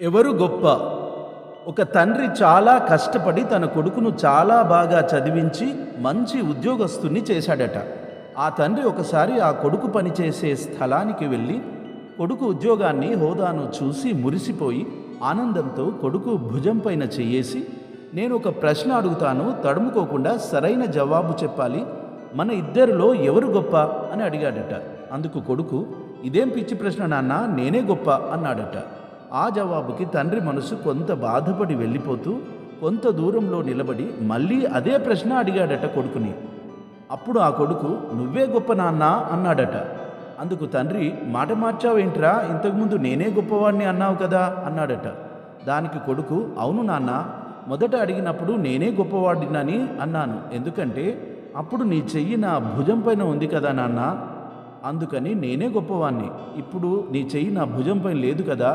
ఎవరు గొప్ప? ఒక తండ్రి చాలా కష్టపడి తన కొడుకును చాలా బాగా చదివించి మంచి ఉద్యోగస్తుని చేశాడట. ఆ తండ్రి ఒకసారి ఆ కొడుకు పనిచేసే స్థలానికి వెళ్ళి కొడుకు ఉద్యోగాన్ని హోదాను చూసి మురిసిపోయి ఆనందంతో కొడుకు భుజం పైన చెయ్యేసి, నేను ఒక ప్రశ్న అడుగుతాను, తడుముకోకుండా సరైన జవాబు చెప్పాలి, మన ఇద్దరిలో ఎవరు గొప్ప అని అడిగాడట. అందుకు కొడుకు, ఇదేం పిచ్చి ప్రశ్న నాన్న, నేనే గొప్ప అన్నాడట. ఆ జవాబుకి తండ్రి మనసు కొంత బాధపడి వెళ్ళిపోతూ కొంత దూరంలో నిలబడి మళ్ళీ అదే ప్రశ్న అడిగాడట కొడుకుని. అప్పుడు ఆ కొడుకు, నువ్వే గొప్ప నాన్న అన్నాడట. అందుకు తండ్రి, మాట మార్చావేంట్రా, ఇంతకుముందు నేనే గొప్పవాడిని అన్నావు కదా అన్నాడట. దానికి కొడుకు, అవును నాన్న, మొదట అడిగినప్పుడు నేనే గొప్పవాడినని అన్నాను, ఎందుకంటే అప్పుడు నీ చెయ్యి నా భుజం పైన ఉంది కదా నాన్న, అందుకని నేనే గొప్పవాణ్ణి. ఇప్పుడు నీ చెయ్యి నా భుజం పైన లేదు కదా,